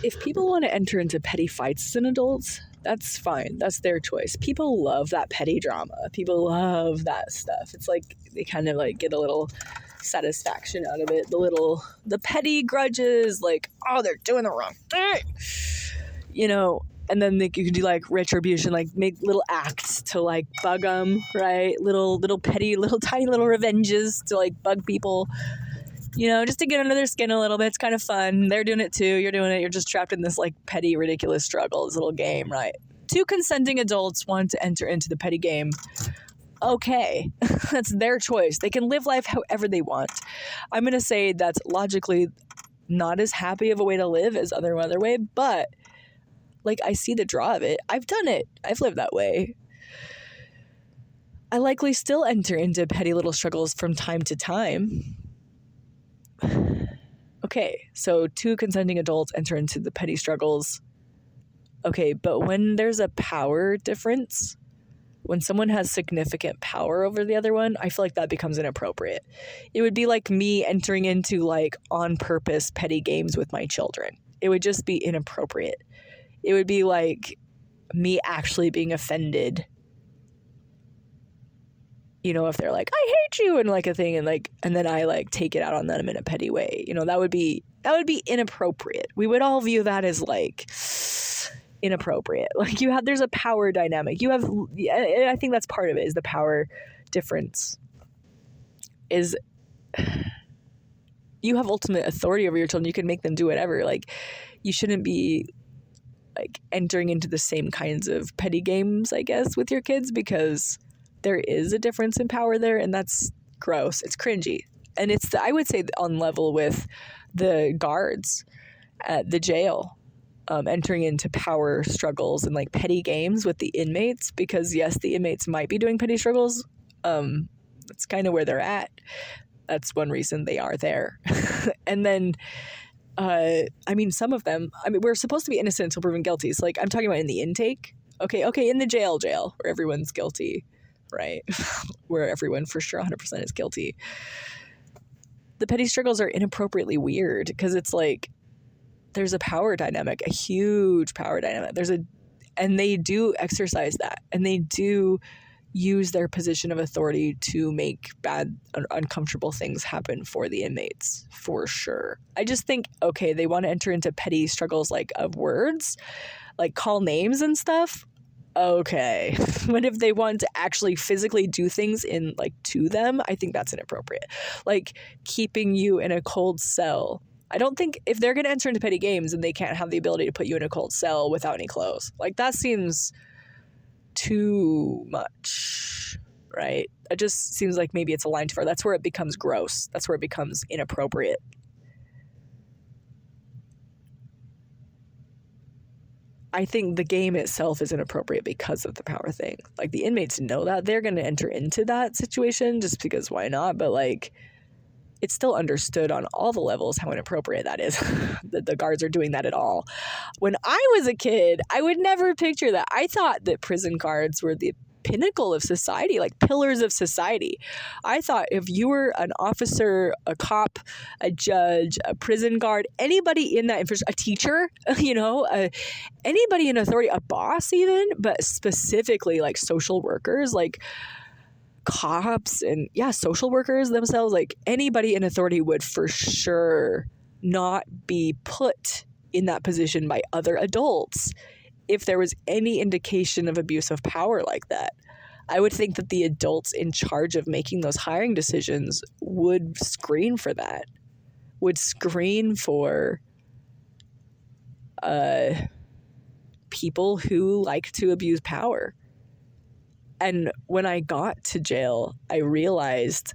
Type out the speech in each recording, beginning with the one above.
if people want to enter into petty fights as an adult, that's fine. That's their choice. People love that petty drama. People love that stuff. It's like they kind of like get a little satisfaction out of it. The petty grudges, like, oh, they're doing the wrong thing, you know. And then you can do like retribution, like make little acts to like bug them, right? Little petty, little tiny little revenges to like bug people, you know, just to get under their skin a little bit. It's kind of fun. They're doing it too. You're doing it. You're just trapped in this like petty, ridiculous struggle, this little game, right? Two consenting adults want to enter into the petty game. Okay, that's their choice. They can live life however they want. I'm going to say that's logically not as happy of a way to live as other way, but like I see the draw of it. I've done it. I've lived that way. I likely still enter into petty little struggles from time to time. Okay, so two consenting adults enter into the petty struggles. Okay, but when there's a power difference, when someone has significant power over the other one, I feel like that becomes inappropriate. It would be like me entering into like on purpose petty games with my children. It would just be inappropriate. It would be like me actually being offended, you know, if they're like, I hate you, and like a thing, and then I like take it out on them in a petty way, you know, that would be inappropriate. We would all view that as like inappropriate. Like there's a power dynamic. I think that's part of it, is the power difference. Is you have ultimate authority over your children. You can make them do whatever. Like you shouldn't be like entering into the same kinds of petty games, I guess, with your kids, because there is a difference in power there, and that's gross. It's cringy. And it's, I would say, on level with the guards at the jail, entering into power struggles and like petty games with the inmates, because yes, the inmates might be doing petty struggles. That's kind of where they're at. That's one reason they are there. And then I mean, some of them, I mean, we're supposed to be innocent until proven guilty. So like, I'm talking about in the intake. Okay, in the jail, where everyone's guilty, right? Where everyone for sure 100% is guilty. The petty struggles are inappropriately weird, because it's like, there's a power dynamic, a huge power dynamic. And they do exercise that, and they do use their position of authority to make bad, uncomfortable things happen for the inmates, for sure. I just think, okay, they want to enter into petty struggles like of words, like call names and stuff. Okay. But if they want to actually physically do things in like to them, I think that's inappropriate. Like keeping you in a cold cell. I don't think, if they're going to enter into petty games and they can't have the ability to put you in a cold cell without any clothes, like that seems too much, right? It just seems like maybe it's a line too far. That's where it becomes gross. That's where it becomes inappropriate. I think the game itself is inappropriate because of the power thing. Like the inmates know that they're going to enter into that situation just because why not? But like, it's still understood on all the levels how inappropriate that is. The guards are doing that at all. When I was a kid, I would never picture that. I thought that prison guards were the pinnacle of society, like pillars of society. I thought if you were an officer, a cop, a judge, a prison guard, anybody in that infrastructure, a teacher, you know, anybody in authority, a boss even, but specifically like social workers, like cops and social workers themselves, like anybody in authority would for sure not be put in that position by other adults if there was any indication of abuse of power like that. I would think that the adults in charge of making those hiring decisions would screen for that, would screen for people who like to abuse power. And when I got to jail, I realized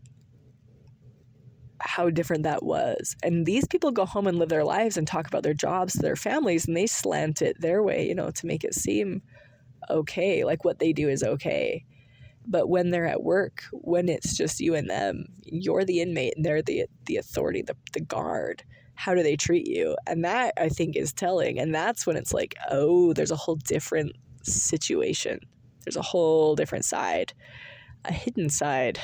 how different that was. And these people go home and live their lives and talk about their jobs to their families, and they slant it their way, you know, to make it seem okay, like what they do is okay. But when they're at work, when it's just you and them, you're the inmate and they're the authority, the guard. How do they treat you? And that, I think, is telling. And that's when it's like, oh, there's a whole different situation. There's a whole different side, a hidden side.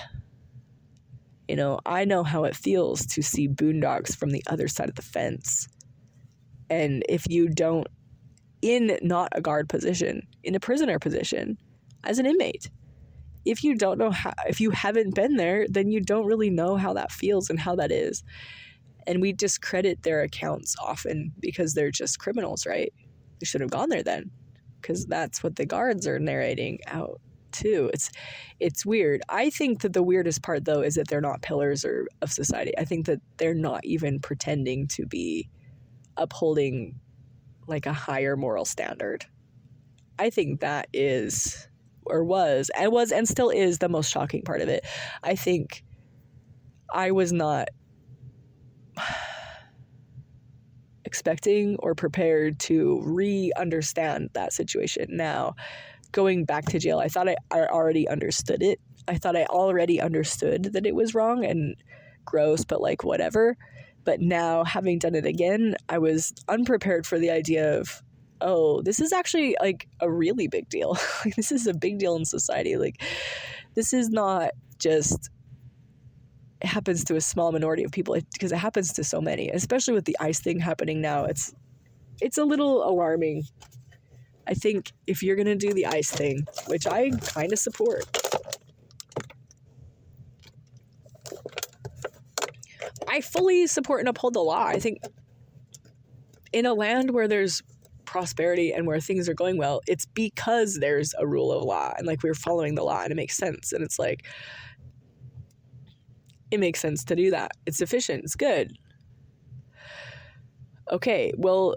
You know, I know how it feels to see boondocks from the other side of the fence. And if you don't, in not a guard position, in a prisoner position, as an inmate, if you don't know how, if you haven't been there, then you don't really know how that feels and how that is. And we discredit their accounts often because they're just criminals, right? They should have gone there then, because that's what the guards are narrating out too. It's weird. I think that the weirdest part, though, is that they're not pillars of society. I think that they're not even pretending to be upholding like a higher moral standard. I think that is, or was and still is, the most shocking part of it. I think I was not expecting or prepared to re-understand that situation. Now, going back to jail, I thought I already understood it. I thought I already understood that it was wrong and gross, but like whatever. But now, having done it again, I was unprepared for the idea of, oh, this is actually like a really big deal. Like, this is a big deal in society. Like, this is not just, it happens to a small minority of people, because it happens to so many, especially with the ICE thing happening now. It's a little alarming. I think if you're going to do the ICE thing, which I kind of support, I fully support and uphold the law. I think in a land where there's prosperity and where things are going well, it's because there's a rule of law and like we're following the law and it makes sense. And it's like, it makes sense to do that. It's efficient. It's good. Okay, well,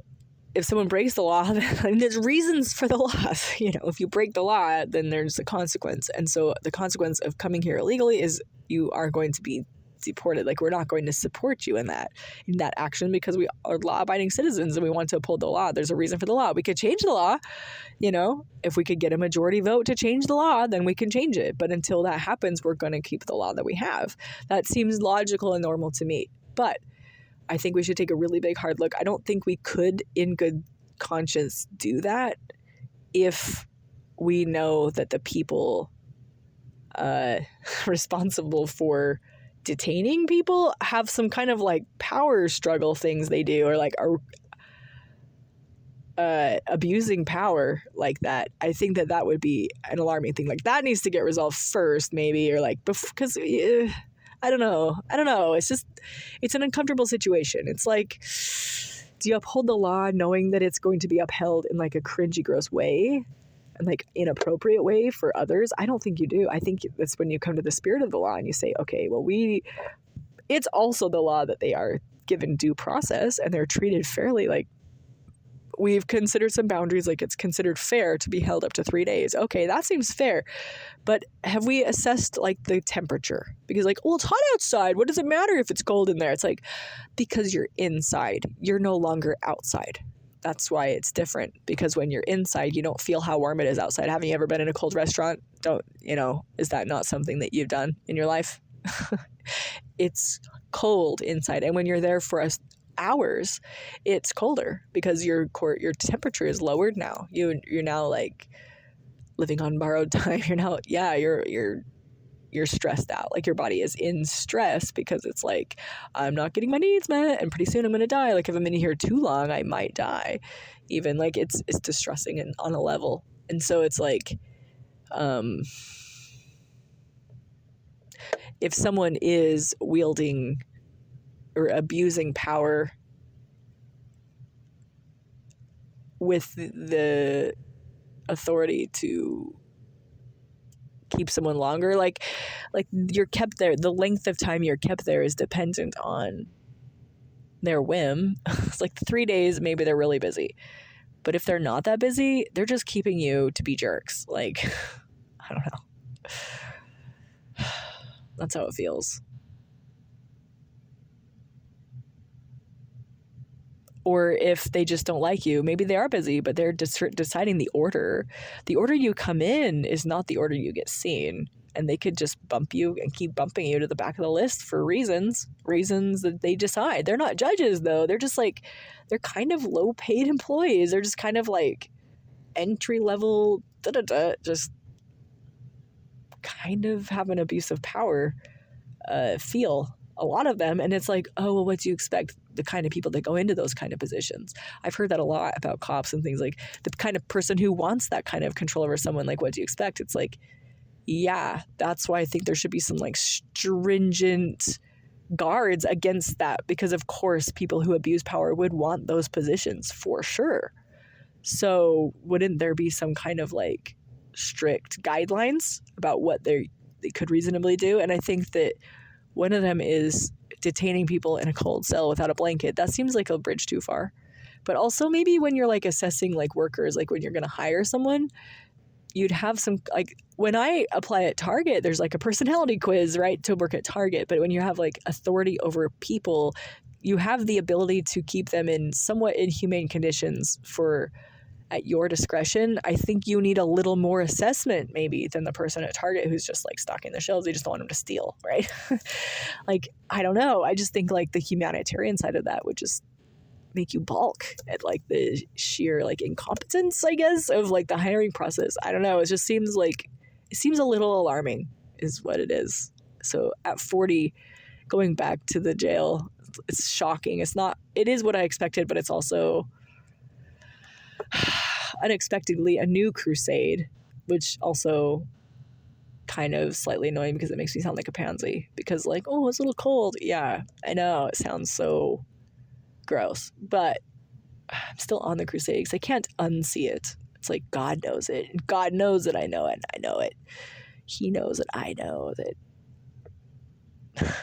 if someone breaks the law, then there's reasons for the laws. You know, if you break the law, then there's a consequence. And so the consequence of coming here illegally is you are going to be deported. Like, we're not going to support you in that action, because we are law-abiding citizens and we want to uphold the law. There's a reason for the law. We could change the law, you know, if we could get a majority vote to change the law, then we can change it. But until that happens, we're going to keep the law that we have. That seems logical and normal to me. But I think we should take a really big hard look. I don't think we could, in good conscience, do that if we know that the people responsible for detaining people have some kind of like power struggle things they do, or like are abusing power like that. I think that would be an alarming thing. Like, that needs to get resolved first, maybe, or like, because I don't know. It's an uncomfortable situation. It's like, do you uphold the law knowing that it's going to be upheld in like a cringy, gross way and like inappropriate way for others? I don't think you do. I think that's when you come to the spirit of the law and you say, okay, well, it's also the law that they are given due process and they're treated fairly. Like, we've considered some boundaries, like it's considered fair to be held up to 3 days. Okay, that seems fair. But have we assessed like the temperature? Because like, well, it's hot outside. What does it matter if it's cold in there? It's like, because you're inside, you're no longer outside. That's why it's different, because when you're inside, you don't feel how warm it is outside. Haven't you ever been in a cold restaurant? Is that not something that you've done in your life? It's cold inside. And when you're there for hours, it's colder because your temperature is lowered now. You're now like living on borrowed time. You're stressed out. Like, your body is in stress because it's like, I'm not getting my needs met and pretty soon I'm going to die. Like, if I'm in here too long, I might die. Even like it's distressing and on a level. And so it's like, if someone is wielding or abusing power with the authority to keep someone longer, like you're kept there, the length of time you're kept there is dependent on their whim. It's like 3 days, maybe they're really busy. But if they're not that busy, they're just keeping you to be jerks. Like, I don't know. That's how it feels. Or if they just don't like you, maybe they are busy, but they're deciding the order. The order you come in is not the order you get seen. And they could just bump you and keep bumping you to the back of the list for reasons that they decide. They're not judges, though. They're just like, they're kind of low-paid employees. They're just kind of like entry-level, just kind of have an abuse of power feel. A lot of them. And it's like, oh, well, what do you expect? the kind of people that go into those kind of positions. I've heard that a lot about cops and things, like the kind of person who wants that kind of control over someone, like, what do you expect? It's like, yeah, that's why I think there should be some like stringent guards against that, because of course people who abuse power would want those positions for sure. So wouldn't there be some kind of like strict guidelines about what they could reasonably do? And I think that one of them is detaining people in a cold cell without a blanket. That seems like a bridge too far. But also maybe when you're like assessing like workers, like when you're going to hire someone, you'd have some, like when I apply at Target, there's like a personality quiz, right, to work at Target. But when you have like authority over people, you have the ability to keep them in somewhat inhumane conditions at your discretion. I think you need a little more assessment maybe than the person at Target who's just like stocking the shelves. They just don't want them to steal, right? Like, I don't know. I just think like the humanitarian side of that would just make you balk at like the sheer like incompetence, I guess, of like the hiring process. I don't know. It seems a little alarming is what it is. So at 40, going back to the jail, it's shocking. It is what I expected, but it's also unexpectedly a new crusade, which also kind of slightly annoying because it makes me sound like a pansy, because like, oh, it's a little cold. Yeah, I know it sounds so gross, but I'm still on the crusade because I can't unsee it. It's like God knows it. God knows that I know it. And I know it. He knows that I know that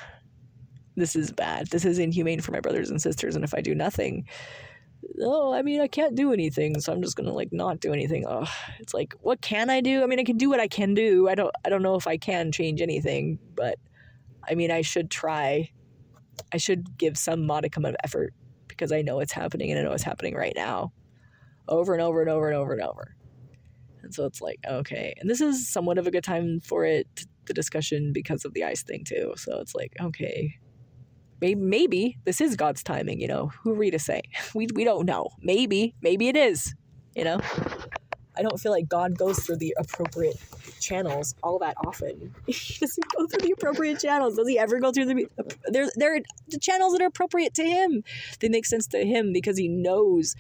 this is bad. This is inhumane for my brothers and sisters. And if I do nothing, I can't do anything, so I'm just gonna like not do anything. Oh, it's like, what can I do? I mean, I can do what I can do. I don't know if I can change anything, but I mean, I should try. I should give some modicum of effort, because I know it's happening, and I know it's happening right now, over and over and over and over and over. And so it's like, okay, and this is somewhat of a good time for it, the discussion, because of the ICE thing too. So it's like, okay, maybe this is God's timing, who are we to say? We don't know. Maybe it is, I don't feel like God goes through the appropriate channels all that often. He doesn't go through the appropriate channels. Does he ever go through the channels that are appropriate to him? They make sense to him because he knows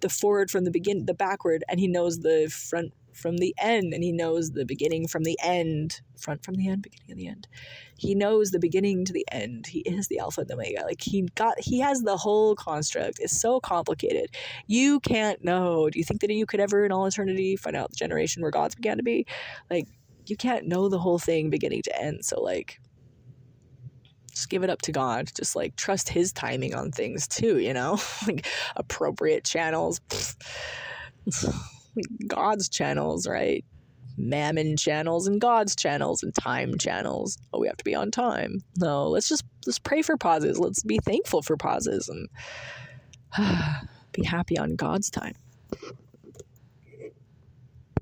the forward from the beginning, the backward, and he knows the front from the end, and he knows the beginning from the end, front from the end, beginning of the end. He knows the beginning to the end. He is the Alpha and the Omega. Like he has the whole construct. It's so complicated. You can't know. Do you think that you could ever in all eternity find out the generation where gods began to be? Like, you can't know the whole thing beginning to end. So like, just give it up to God. Just like trust his timing on things too, like appropriate channels. God's channels, right? Mammon channels and God's channels and time channels. Oh, we have to be on time. No, let's pray for pauses. Let's be thankful for pauses and be happy on God's time.